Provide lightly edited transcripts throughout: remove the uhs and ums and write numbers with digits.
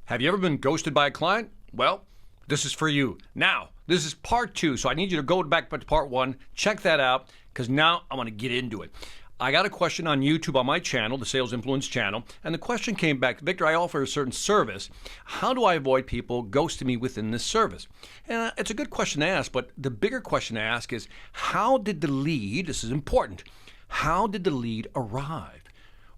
Have you ever been ghosted by a client? Well, this is for you. Now, this is part 2, so I need you to go back to part 1, check that out, because now I want to get into it. I got a question on YouTube on my channel, the Sales Influence channel, and the question came back, Victor, I offer a certain service. How do I avoid people ghosting me within this service? And it's a good question to ask, but the bigger question to ask is, how did the lead, this is important, how did the lead arrive?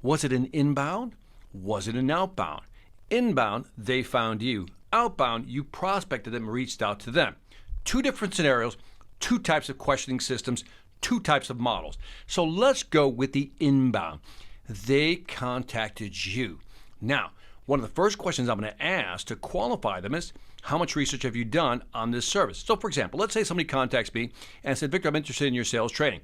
Was it an inbound? Was it an outbound? Inbound, they found you. Outbound, you prospected them and reached out to them. 2 different scenarios, 2 types of questioning systems, 2 types of models. So let's go with the inbound. They contacted you. Now, one of the first questions I'm going to ask to qualify them is, how much research have you done on this service? So for example, let's say somebody contacts me and said, Victor, I'm interested in your sales training.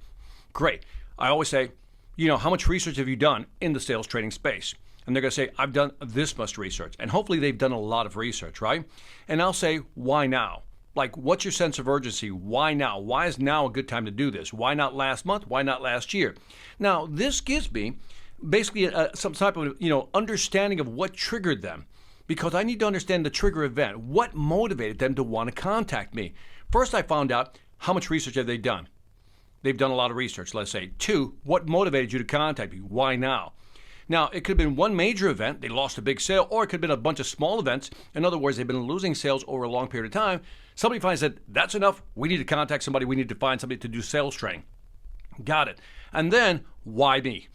Great. I always say, how much research have you done in the sales training space? And they're going to say, I've done this much research. And hopefully they've done a lot of research, right? And I'll say, why now? Like, what's your sense of urgency? Why now? Why is now a good time to do this? Why not last month? Why not last year? Now, this gives me basically some type of, understanding of what triggered them, because I need to understand the trigger event. What motivated them to want to contact me? First, I found out how much research have they done. They've done a lot of research, let's say. 2, what motivated you to contact me? Why now? Now, it could have been one major event, they lost a big sale, or it could have been a bunch of small events. In other words, they've been losing sales over a long period of time. Somebody finds that that's enough. We need to contact somebody. We need to find somebody to do sales training. Got it. And then, why me?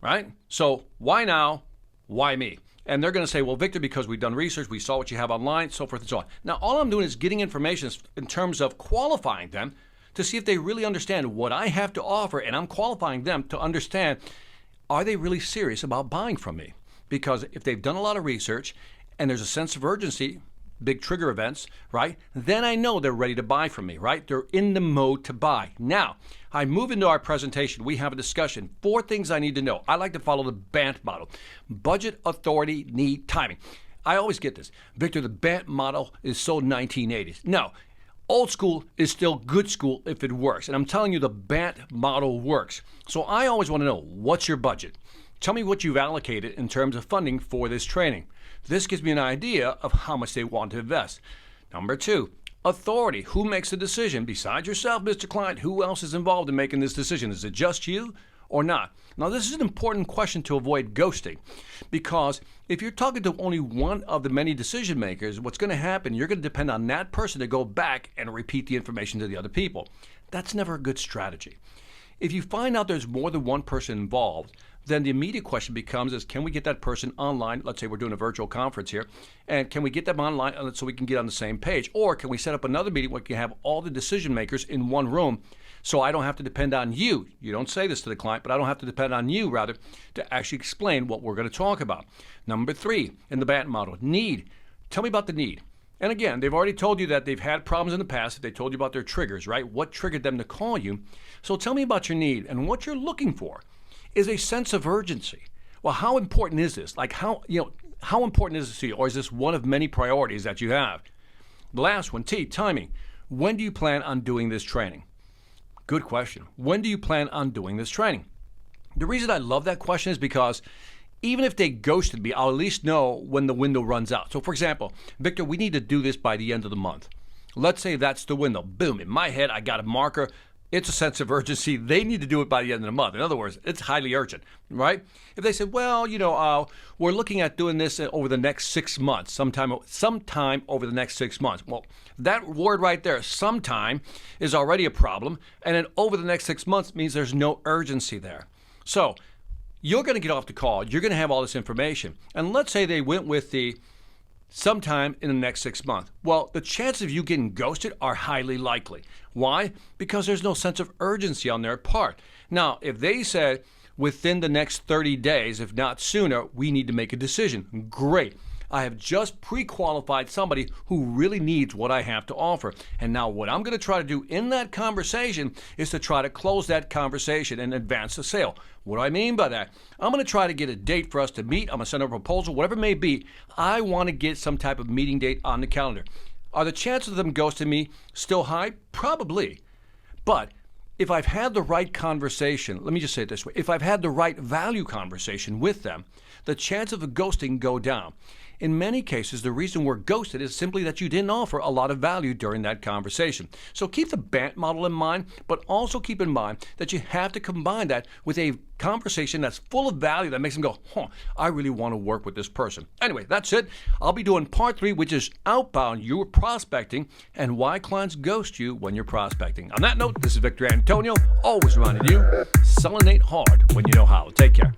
Right? So, why now? Why me? And they're going to say, well, Victor, because we've done research, we saw what you have online, so forth and so on. Now, all I'm doing is getting information in terms of qualifying them to see if they really understand what I have to offer, and I'm qualifying them to understand, are they really serious about buying from me? Because if they've done a lot of research and there's a sense of urgency, big trigger events, right? Then I know they're ready to buy from me, right? They're in the mode to buy. Now, I move into our presentation. We have a discussion. 4 things I need to know. I like to follow the BANT model. Budget, authority, need, timing. I always get this. Victor, the BANT model is so 1980s. No. Old school is still good school if it works. And I'm telling you, the BANT model works. So I always want to know, what's your budget? Tell me what you've allocated in terms of funding for this training. This gives me an idea of how much they want to invest. Number 2, authority. Who makes the decision? Besides yourself, Mr. Client, who else is involved in making this decision? Is it just you or not? Now, this is an important question to avoid ghosting, because if you're talking to only one of the many decision makers, what's going to happen, you're going to depend on that person to go back and repeat the information to the other people. That's never a good strategy. If you find out there's more than one person involved, then the immediate question becomes is, can we get that person online? Let's say we're doing a virtual conference here, and can we get them online so we can get on the same page? Or can we set up another meeting where we can have all the decision makers in one room, so I don't have to depend on you. You don't say this to the client, but I don't have to depend on you, rather, to actually explain what we're going to talk about. Number 3, in the BANT model, need. Tell me about the need. And again, they've already told you that they've had problems in the past. They told you about their triggers, right? What triggered them to call you? So tell me about your need, and what you're looking for is a sense of urgency. Well, how important is this? Like how important is this to you? Or is this one of many priorities that you have? The last one, T, timing. When do you plan on doing this training? Good question. When do you plan on doing this training? The reason I love that question is because even if they ghosted me, I'll at least know when the window runs out. So for example, Victor, we need to do this by the end of the month. Let's say that's the window. Boom, in my head, I got a marker. It's a sense of urgency. They need to do it by the end of the month. In other words, it's highly urgent, right? If they said, well, we're looking at doing this over the next 6 months, sometime over the next 6 months. Well, that word right there, sometime, is already a problem. And then over the next 6 months means there's no urgency there. So you're going to get off the call. You're going to have all this information. And let's say they went with the sometime in the next 6 months. Well, the chances of you getting ghosted are highly likely. Why? Because there's no sense of urgency on their part. Now, if they said within the next 30 days, if not sooner, we need to make a decision, great. I have just pre-qualified somebody who really needs what I have to offer. And now what I'm going to try to do in that conversation is to try to close that conversation and advance the sale. What do I mean by that? I'm going to try to get a date for us to meet. I'm going to send a proposal, whatever it may be. I want to get some type of meeting date on the calendar. Are the chances of them ghosting me still high? Probably. But if I've had the right conversation, let me just say it this way, if I've had the right value conversation with them, the chance of the ghosting go down. in many cases, the reason we're ghosted is simply that you didn't offer a lot of value during that conversation. So keep the BANT model in mind, but also keep in mind that you have to combine that with a conversation that's full of value that makes them go, I really want to work with this person. Anyway, that's it. I'll be doing part 3, which is outbound, you prospecting, and why clients ghost you when you're prospecting. On that note, this is Victor Antonio, always reminding you, selling ain't hard when you know how. Take care.